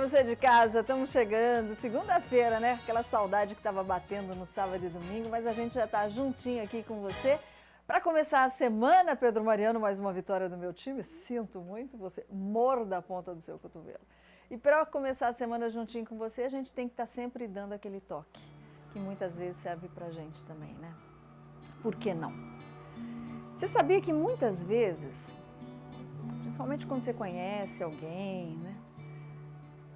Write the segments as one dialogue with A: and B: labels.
A: você de casa, estamos chegando, segunda-feira, né? Aquela saudade que estava batendo no sábado e domingo, mas a gente já está juntinho aqui com você. Para começar a semana, Pedro Mariano, mais uma vitória do meu time, sinto muito, você morda a ponta do seu cotovelo. E para começar a semana juntinho com você, a gente tem que estar sempre dando aquele toque, que muitas vezes serve para a gente também, né? Por que não? Você sabia que muitas vezes, principalmente quando você conhece alguém, né?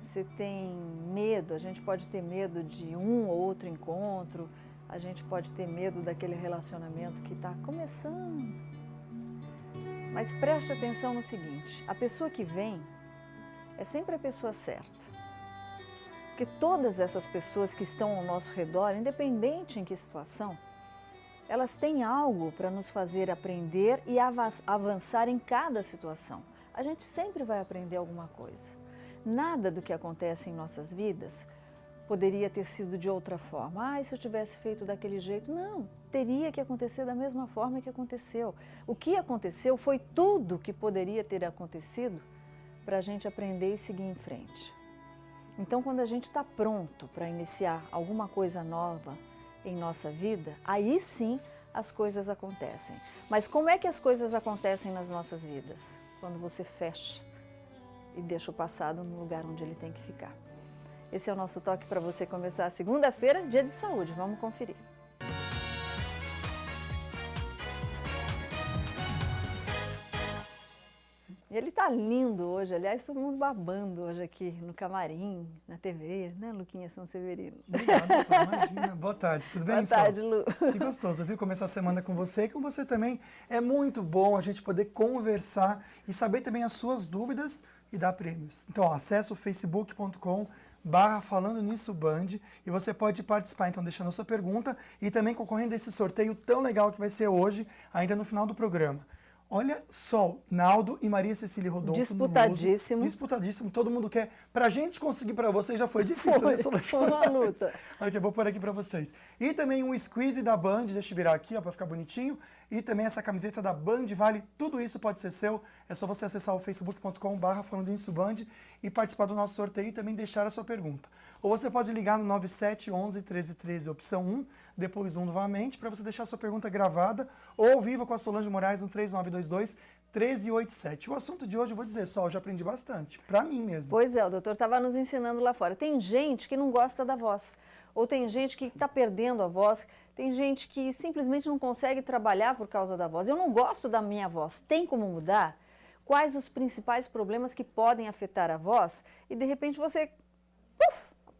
A: Você tem medo, a gente pode ter medo de um ou outro encontro, a gente pode ter medo daquele relacionamento que está começando. Mas preste atenção no seguinte, a pessoa que vem é sempre a pessoa certa. Porque todas essas pessoas que estão ao nosso redor, independente em que situação, elas têm algo para nos fazer aprender e avançar em cada situação. A gente sempre vai aprender alguma coisa. Nada do que acontece em nossas vidas poderia ter sido de outra forma. Se eu tivesse feito daquele jeito. Não, teria que acontecer da mesma forma que aconteceu. O que aconteceu foi tudo que poderia ter acontecido para a gente aprender e seguir em frente. Então, quando a gente está pronto para iniciar alguma coisa nova em nossa vida, aí sim as coisas acontecem. Mas como é que as coisas acontecem nas nossas vidas? Quando você fecha e deixa o passado no lugar onde ele tem que ficar. Esse é o nosso toque para você começar a segunda-feira, dia de saúde. Vamos conferir. E ele tá lindo hoje, aliás, todo mundo babando hoje aqui no camarim, na TV, né, Luquinha São Severino?
B: Obrigado, Sol, imagina. Boa tarde, tudo bem, Sol?
A: Boa tarde, Lu.
B: Que gostoso, viu? Começar a semana com você e com você também. É muito bom a gente poder conversar e saber também as suas dúvidas e dar prêmios. Então, ó, acessa o facebook.com/falando nisso Band e você pode participar, então, deixando a sua pergunta e também concorrendo a esse sorteio tão legal que vai ser hoje, ainda no final do programa. Olha só, Naldo e Maria Cecília Rodolfo.
A: Disputadíssimo.
B: Disputadíssimo, todo mundo quer. Pra gente conseguir pra vocês já foi difícil, né?
A: Foi uma luta.
B: Olha que eu vou pôr aqui pra vocês. E também um squeeze da Band, deixa eu virar aqui, ó, pra ficar bonitinho. E também essa camiseta da Band Vale, tudo isso pode ser seu. É só você acessar o facebook.com/falando nisso Band e participar do nosso sorteio e também deixar a sua pergunta. Ou você pode ligar no 9711 1313, opção 1, depois 1 novamente, para você deixar a sua pergunta gravada, ou ao vivo com a Solange Moraes no 3922-1387. O assunto de hoje, eu vou dizer só, eu já aprendi bastante, para mim mesmo.
A: Pois é, o doutor estava nos ensinando lá fora. Tem gente que não gosta da voz, ou tem gente que está perdendo a voz, tem gente que simplesmente não consegue trabalhar por causa da voz. Eu não gosto da minha voz, tem como mudar? Quais os principais problemas que podem afetar a voz? E de repente você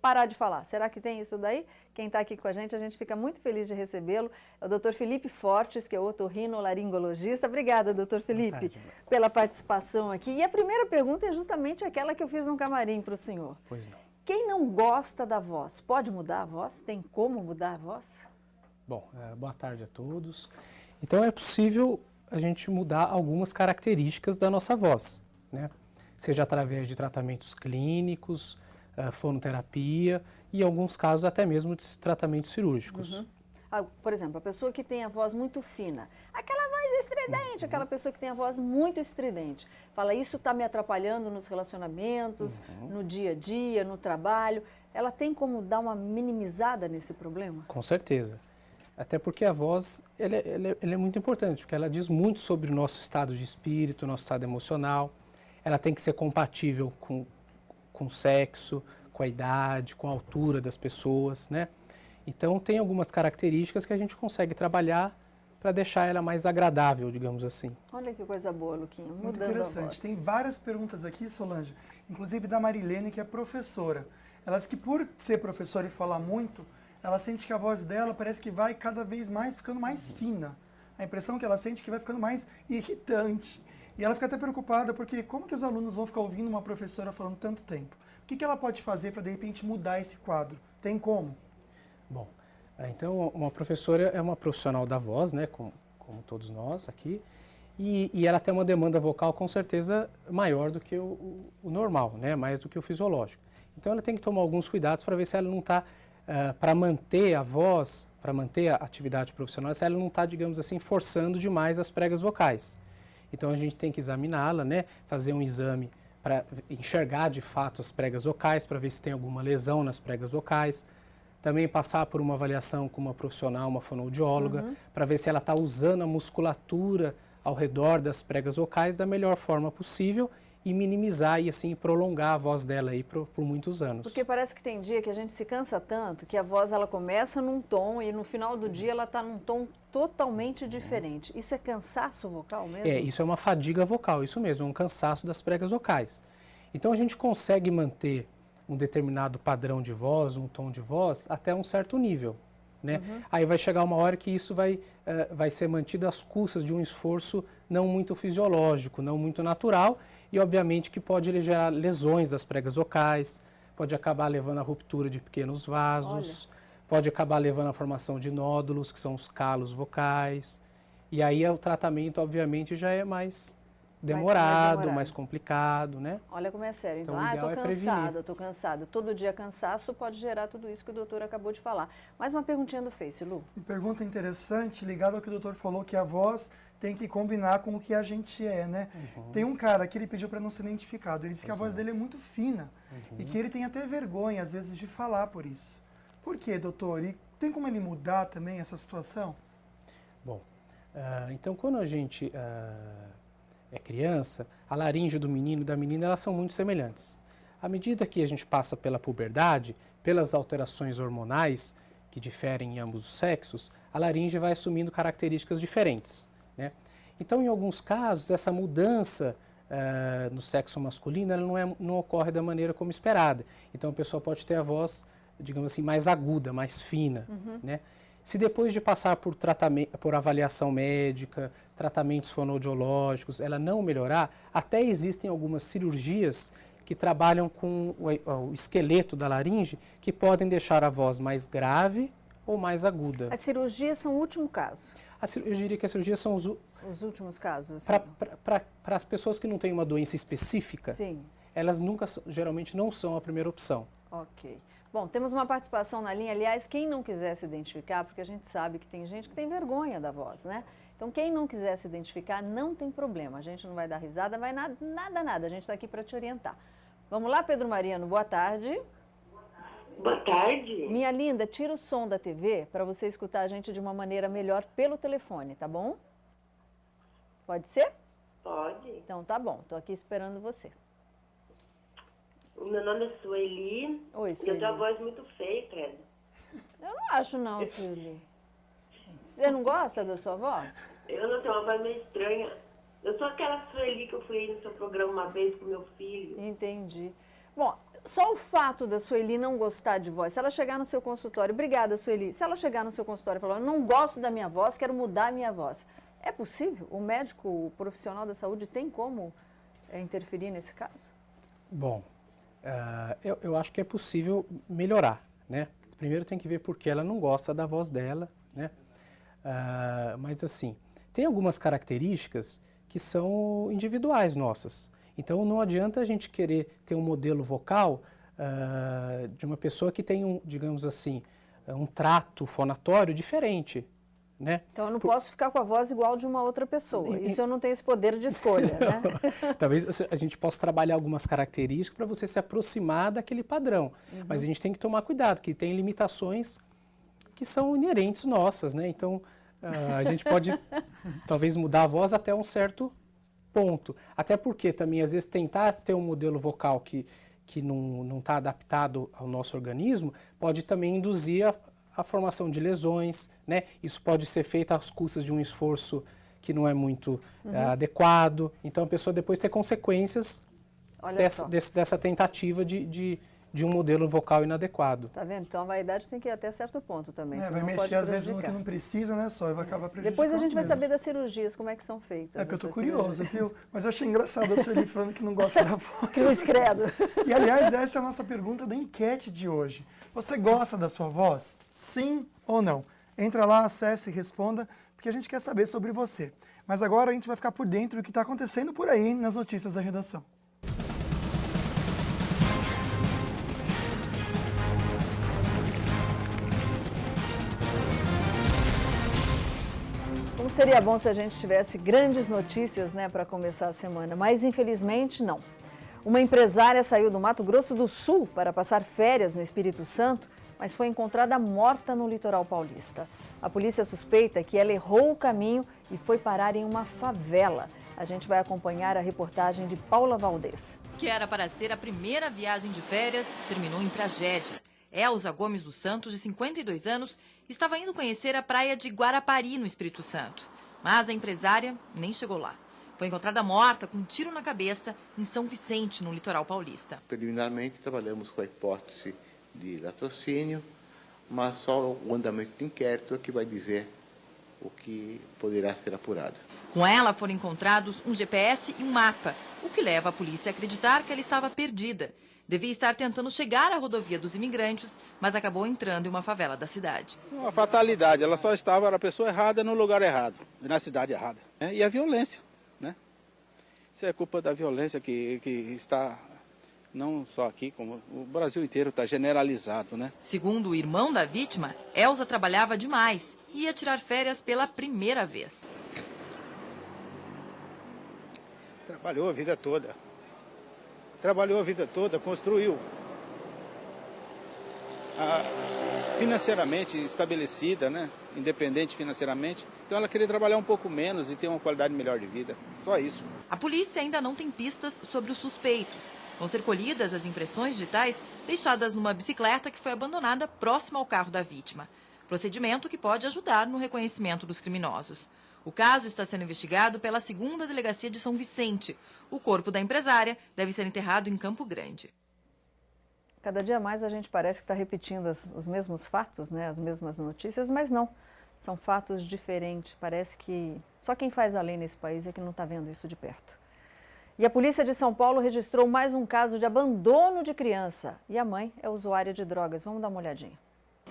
A: parar de falar. Será que tem isso daí? Quem está aqui com a gente fica muito feliz de recebê-lo. É o Dr. Felipe Fortes, que é otorrinolaringologista. Obrigada, Dr. Felipe, pela participação aqui. E a primeira pergunta é justamente aquela que eu fiz no camarim para o senhor.
C: Pois não.
A: Quem não gosta da voz, pode mudar a voz? Tem como mudar a voz?
C: Bom, boa tarde a todos. Então é possível a gente mudar algumas características da nossa voz, né? Seja através de tratamentos clínicos, fonoterapia e, em alguns casos, até mesmo de tratamentos cirúrgicos.
A: Por exemplo, a pessoa que tem a voz muito fina, aquela voz estridente, aquela pessoa que tem a voz muito estridente, fala, isso está me atrapalhando nos relacionamentos, no dia a dia, no trabalho. Ela tem como dar uma minimizada nesse problema?
C: Com certeza. Até porque a voz ela é muito importante, porque ela diz muito sobre o nosso estado de espírito, nosso estado emocional. Ela tem que ser compatível com o sexo, com a idade, com a altura das pessoas, né? Então, tem algumas características que a gente consegue trabalhar para deixar ela mais agradável, digamos assim.
A: Olha que coisa boa, Luquinha, mudando
B: Muito interessante.
A: A voz.
B: Tem várias perguntas aqui, Solange, inclusive da Marilene, que é professora. Ela diz que por ser professora e falar muito, ela sente que a voz dela parece que vai cada vez mais ficando mais fina. A impressão que ela sente é que vai ficando mais irritante. E ela fica até preocupada, porque como que os alunos vão ficar ouvindo uma professora falando tanto tempo? O que ela pode fazer para, de repente, mudar esse quadro? Tem como?
C: Bom, então uma professora é uma profissional da voz, né, como todos nós aqui, e ela tem uma demanda vocal com certeza maior do que o normal, né, mais do que o fisiológico. Então ela tem que tomar alguns cuidados para ver se ela não está, para manter a voz, para manter a atividade profissional, se ela não está, digamos assim, forçando demais as pregas vocais. Então a gente tem que examiná-la, né, fazer um exame para enxergar de fato as pregas vocais, para ver se tem alguma lesão nas pregas vocais. Também passar por uma avaliação com uma profissional, uma fonoaudióloga, para ver se ela está usando a musculatura ao redor das pregas vocais da melhor forma possível e minimizar e assim prolongar a voz dela aí por muitos anos.
A: Porque parece que tem dia que a gente se cansa tanto que a voz ela começa num tom e no final do dia ela está num tom totalmente diferente. Isso é cansaço vocal mesmo?
C: Isso é uma fadiga vocal, isso mesmo, é um cansaço das pregas vocais. Então a gente consegue manter um determinado padrão de voz, um tom de voz, até um certo nível, né? Aí vai chegar uma hora que isso vai ser mantido às custas de um esforço não muito fisiológico, não muito natural, e obviamente que pode gerar lesões das pregas vocais, pode acabar levando à ruptura de pequenos vasos, pode acabar levando à formação de nódulos, que são os calos vocais, e aí o tratamento obviamente já é mais demorado, mais complicado, né?
A: Olha como é sério. Então,
C: o ideal
A: eu tô cansada. Todo dia cansaço pode gerar tudo isso que o doutor acabou de falar. Mais uma perguntinha do Face, Lu.
B: Uma pergunta interessante, ligada ao que o doutor falou, que a voz tem que combinar com o que a gente é, né? Tem um cara que ele pediu para não ser identificado. Ele disse que a voz dele é muito fina e que ele tem até vergonha, às vezes, de falar por isso. Por quê, doutor? E tem como ele mudar também essa situação?
C: Bom, então quando a gente é criança, a laringe do menino e da menina, elas são muito semelhantes. À medida que a gente passa pela puberdade, pelas alterações hormonais, que diferem em ambos os sexos, a laringe vai assumindo características diferentes, né? Então, em alguns casos, essa mudança no sexo masculino ela não ocorre da maneira como esperada. Então, a pessoa pode ter a voz, digamos assim, mais aguda, mais fina, né? Se depois de passar por tratamento, por avaliação médica, tratamentos fonoaudiológicos, ela não melhorar, até existem algumas cirurgias que trabalham com o esqueleto da laringe, que podem deixar a voz mais grave ou mais aguda.
A: As cirurgias são o último caso?
C: Eu diria que as cirurgias são
A: os últimos casos? Assim.
C: Para as pessoas que não têm uma doença específica,
A: sim,
C: elas geralmente não são a primeira opção.
A: Ok. Bom, temos uma participação na linha. Aliás, quem não quiser se identificar, porque a gente sabe que tem gente que tem vergonha da voz, né? Então, quem não quiser se identificar, não tem problema. A gente não vai dar risada, vai nada. A gente está aqui para te orientar. Vamos lá, Pedro Mariano, boa tarde.
D: Boa tarde.
A: Minha linda, tira o som da TV para você escutar a gente de uma maneira melhor pelo telefone, tá bom? Pode ser?
D: Pode.
A: Então, tá bom. Estou aqui esperando você.
D: O meu nome é Sueli.
A: Oi,
D: E
A: Sueli.
D: eu tenho a voz muito feia, credo.
A: Eu não acho não, Sueli. Você não gosta da sua voz?
D: Eu não tenho uma voz meio estranha. Eu sou aquela Sueli que eu fui aí no seu programa uma vez com meu filho.
A: Entendi. Bom, só o fato da Sueli não gostar de voz, se ela chegar no seu consultório, obrigada, Sueli, se ela chegar no seu consultório e falar, eu não gosto da minha voz, quero mudar a minha voz, é possível? O médico, o profissional da saúde tem como interferir nesse caso?
C: Bom, eu acho que é possível melhorar, né? Primeiro tem que ver por que ela não gosta da voz dela, né? Mas assim, tem algumas características que são individuais nossas. Então não adianta a gente querer ter um modelo vocal de uma pessoa que tem digamos assim, um trato fonatório diferente, né?
A: Então eu não posso ficar com a voz igual de uma outra pessoa. Isso eu não tenho esse poder de escolha, né?
C: Talvez a gente possa trabalhar algumas características para você se aproximar daquele padrão. Mas a gente tem que tomar cuidado, que tem limitações que são inerentes nossas, né? Então a gente pode talvez mudar a voz até um certo ponto. Até porque também às vezes tentar ter um modelo vocal que não está adaptado ao nosso organismo pode também induzir a formação de lesões, né? Isso pode ser feito às custas de um esforço que não é muito adequado. Então, a pessoa depois tem consequências dessa tentativa de um modelo vocal inadequado.
A: Tá vendo? Então, a vaidade tem que ir até certo ponto também.
B: Vai mexer às vezes no que não precisa, né? Só vai acabar prejudicando.
A: Depois a gente vai
B: mesmo.
A: saber das cirurgias, como é que são feitas.
B: É que eu tô curioso, viu? Mas eu achei engraçado a Sueli falando que não gosta da voz.
A: Cruz credo.
B: E, aliás, essa é a nossa pergunta da enquete de hoje. Você gosta da sua voz? Sim ou não? Entra lá, acesse e responda, porque a gente quer saber sobre você. Mas agora a gente vai ficar por dentro do que está acontecendo por aí nas notícias da redação.
A: Como seria bom se a gente tivesse grandes notícias, né, para começar a semana, mas infelizmente não. Uma empresária saiu do Mato Grosso do Sul para passar férias no Espírito Santo, mas foi encontrada morta no litoral paulista. A polícia suspeita que ela errou o caminho e foi parar em uma favela. A gente vai acompanhar a reportagem de Paula Valdez.
E: Que era para ser a primeira viagem de férias, terminou em tragédia. Elza Gomes dos Santos, de 52 anos, estava indo conhecer a praia de Guarapari, no Espírito Santo. Mas a empresária nem chegou lá. Foi encontrada morta com um tiro na cabeça em São Vicente, no litoral paulista.
F: Preliminarmente, trabalhamos com a hipótese de latrocínio, mas só o andamento do inquérito é que vai dizer o que poderá ser apurado.
E: Com ela foram encontrados um GPS e um mapa, o que leva a polícia a acreditar que ela estava perdida. Devia estar tentando chegar à rodovia dos imigrantes, mas acabou entrando em uma favela da cidade.
G: Uma fatalidade, ela só estava, era a pessoa errada no lugar errado, na cidade errada. E a violência, né? Isso é culpa da violência que está, não só aqui, como o Brasil inteiro está generalizado, né?
E: Segundo o irmão da vítima, Elza trabalhava demais e ia tirar férias pela primeira vez.
G: Trabalhou a vida toda. Trabalhou a vida toda, construiu. Financeiramente estabelecida, né? Independente financeiramente. Então ela queria trabalhar um pouco menos e ter uma qualidade melhor de vida. Só isso.
E: A polícia ainda não tem pistas sobre os suspeitos. Vão ser colhidas as impressões digitais deixadas numa bicicleta que foi abandonada próxima ao carro da vítima. Procedimento que pode ajudar no reconhecimento dos criminosos. O caso está sendo investigado pela 2ª Delegacia de São Vicente. O corpo da empresária deve ser enterrado em Campo Grande.
A: Cada dia mais a gente parece que está repetindo os mesmos fatos, né? As mesmas notícias, mas não. São fatos diferentes. Parece que só quem faz a lei nesse país é que não está vendo isso de perto. E a polícia de São Paulo registrou mais um caso de abandono de criança. E a mãe é usuária de drogas. Vamos dar uma olhadinha.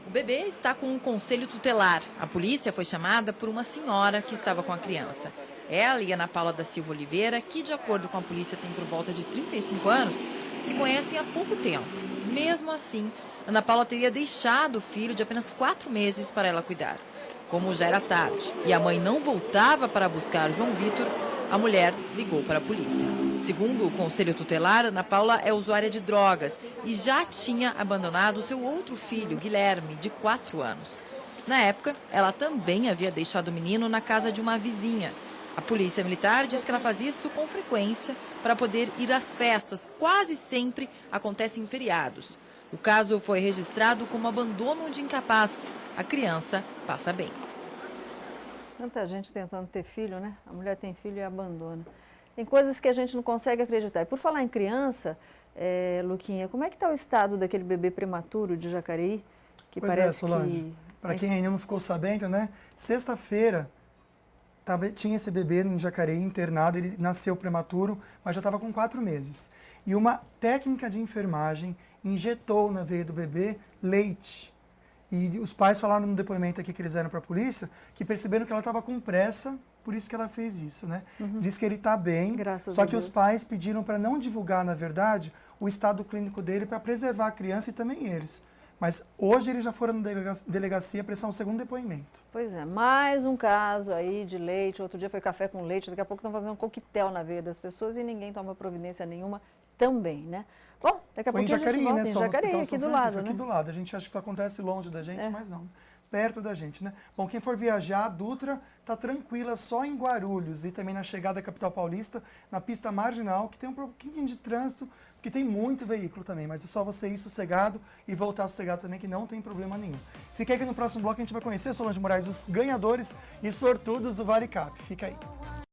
E: O bebê está com um conselho tutelar. A polícia foi chamada por uma senhora que estava com a criança. Ela e Ana Paula da Silva Oliveira, que de acordo com a polícia tem por volta de 35 anos, se conhecem há pouco tempo. Mesmo assim, Ana Paula teria deixado o filho de apenas 4 meses para ela cuidar. Como já era tarde e a mãe não voltava para buscar João Vitor, a mulher ligou para a polícia. Segundo o Conselho Tutelar, Ana Paula é usuária de drogas e já tinha abandonado seu outro filho, Guilherme, de 4 anos. Na época, ela também havia deixado o menino na casa de uma vizinha. A polícia militar diz que ela fazia isso com frequência para poder ir às festas. Quase sempre acontece em feriados. O caso foi registrado como abandono de incapaz. A criança passa bem.
A: Tanta gente tentando ter filho, né? A mulher tem filho e abandona. Tem coisas que a gente não consegue acreditar. E por falar em criança, Luquinha, como é que está o estado daquele bebê prematuro de Jacareí? Que
B: Pois
A: parece
B: Solange,
A: que...
B: para quem ainda não ficou sabendo, né? Sexta-feira tinha esse bebê em Jacareí internado, ele nasceu prematuro, mas já estava com 4 meses. E uma técnica de enfermagem injetou na veia do bebê leite. E os pais falaram no depoimento aqui que eles deram para a polícia que perceberam que ela estava com pressa, por isso que ela fez isso, né? Diz que ele está bem,
A: Graças
B: só
A: a
B: que
A: Deus.
B: os pais pediram para não divulgar, na verdade, o estado clínico dele para preservar a criança e também eles. Mas hoje eles já foram na delegacia prestar um segundo depoimento.
A: Pois é, mais um caso aí de leite. Outro dia foi café com leite, daqui a pouco estão fazendo um coquetel na veia das pessoas e ninguém toma providência nenhuma também, né? Bom, daqui a
B: Foi em
A: pouquinho a gente
B: Jacareí,
A: volta
B: né?
A: em
B: Só no
A: Jacareí,
B: Hospital
A: aqui
B: São
A: do
B: Francisco,
A: lado, né?
B: aqui do lado. A gente acha que isso acontece longe da gente,
A: É.
B: mas não. Perto da gente, né? Bom, quem for viajar, a Dutra está tranquila só em Guarulhos e também na chegada à capital paulista, na pista marginal, que tem um pouquinho de trânsito, que tem muito veículo também, mas é só você ir sossegado e voltar sossegado também, que não tem problema nenhum. Fica aí que no próximo bloco a gente vai conhecer, Solange Moraes, os ganhadores e sortudos do Vale Cap. Fica aí.